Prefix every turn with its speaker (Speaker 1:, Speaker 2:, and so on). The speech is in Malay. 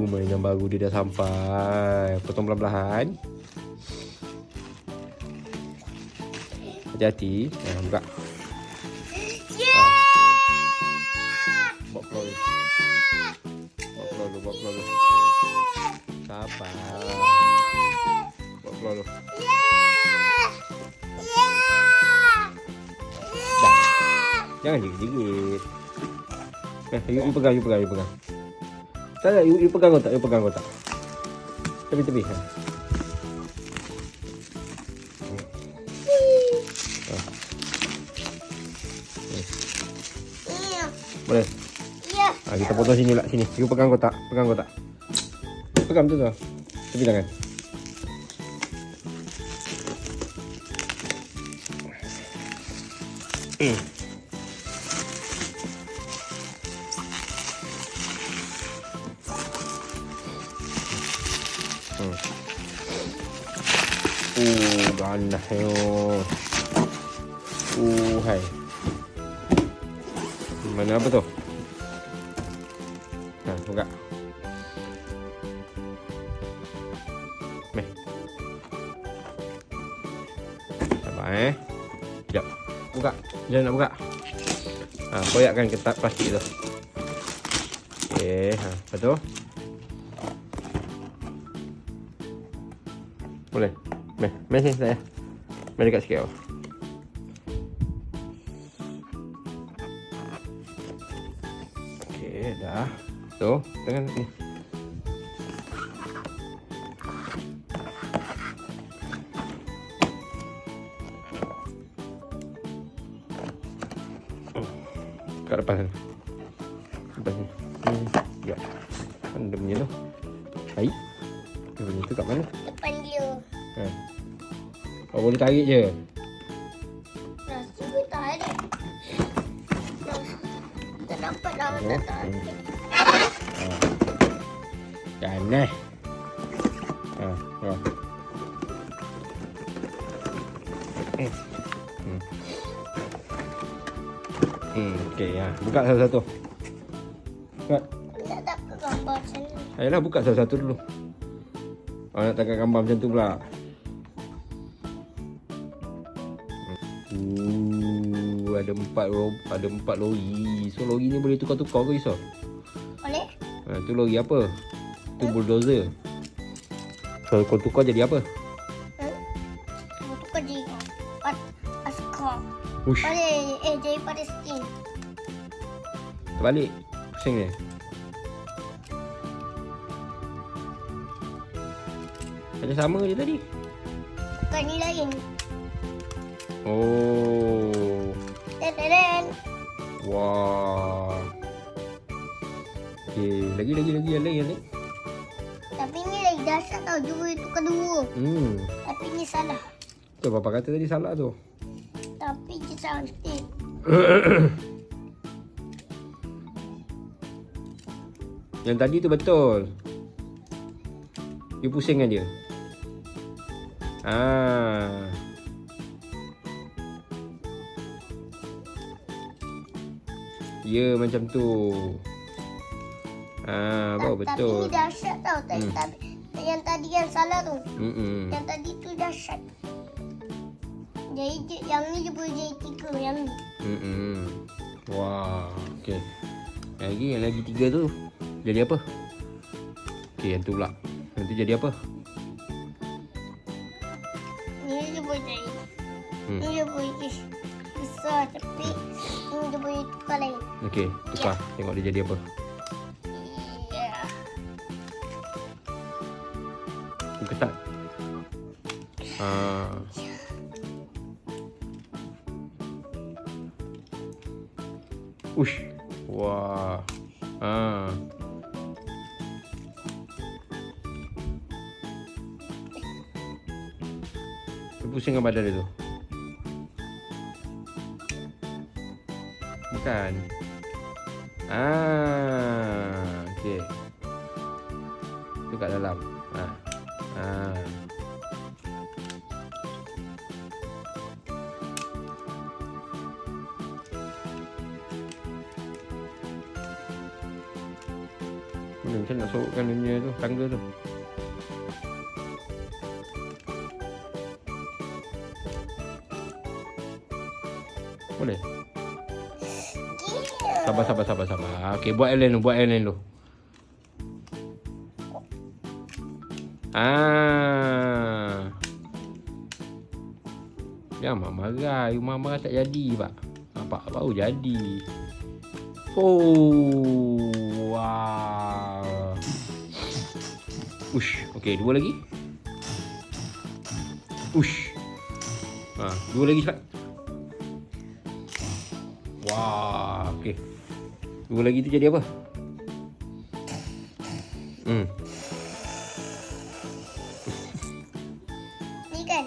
Speaker 1: Mainan baru dia dah sampai. Potong pelan-pelan. Hati-hati. Buka. Bawa keluar dulu. Bawa keluar dulu. Sabar. Bawa keluar dulu. Dah. Jangan gigit-gigit. You pegang. Tak, you pegang kotak. Tepi. Boleh?
Speaker 2: Ya.
Speaker 1: Kita potong sini lah, sini. You pegang kotak. Pegang tu. Tepi tangan. Ganas yo. Hai. Mana apa tu? Buka. Sabar Sekejap. Buka. Jangan nak buka. Koyakkan ketat plastik tu. Okey, lepas tu. Boleh. Mai sini saya. Mai dekat sikit. Okey, dah. Tu, dengan ni. Kat depan sana. Depan sini. Ya. Kan dia punya tu. Hai. Dia punya tu kat mana?
Speaker 2: Depan dia.
Speaker 1: Boleh tarik je.
Speaker 2: Cuba tarik. Tak dapat dah. Tak tarik.
Speaker 1: Ganas. Okey, buka satu-satu. Buka.
Speaker 2: Tak dapat gambar macam ni.
Speaker 1: Ayolah, buka satu-satu dulu. Nak tangkap gambar macam tu pula. Ada empat lori. So lori ni boleh tukar-tukar ke Iso?
Speaker 2: Boleh?
Speaker 1: Tu lori apa? Tu bulldozer. So kau tukar jadi apa?
Speaker 2: Tukar jadi askar.
Speaker 1: Ush.
Speaker 2: Jadi Palestin.
Speaker 1: Terbalik. Pusing dia. Ada sama je tadi.
Speaker 2: Bukan ni lain.
Speaker 1: Oh.
Speaker 2: Dan.
Speaker 1: Wah. Okey, lagi. Yang lain.
Speaker 2: Tapi ni lagi dahsyat tau. Jua tukar dua. Tapi ni salah.
Speaker 1: Tu Papa kata tadi salah tu.
Speaker 2: Tapi dia cantik.
Speaker 1: Yang tadi tu betul. You pusingkan dia. Ya, macam tu. Baru betul.
Speaker 2: Tapi ni dahsyat tau. Yang tadi yang salah tu. Yang tadi tu dahsyat. Jadi yang ni dia boleh jadi 3. Yang ni.
Speaker 1: Wah, okey. Yang lagi 3 tu jadi apa? Okey, yang tu pula. Nanti jadi apa?
Speaker 2: Ni dia boleh jadi. Ni dia boleh jadi besar. Tapi ni dia boleh tukar lain.
Speaker 1: Okey, tukar. Tengok dia jadi apa. Ketat. Ush. Wah. Pusingkan badan dia tu. Bukan. Okey. Tu kat dalam. Macam nak sorokkan dia punya tu, tangga tu. Boleh? Sabar. Okey, buat yang lain tu. Jangan marah. You marah tak jadi, Pak. Nampak baru jadi. Oh, wow. Ush, okey, dua lagi. Ush. Dua lagi cepat. Wah, okey. Dua lagi tu jadi apa?
Speaker 2: Ni kan?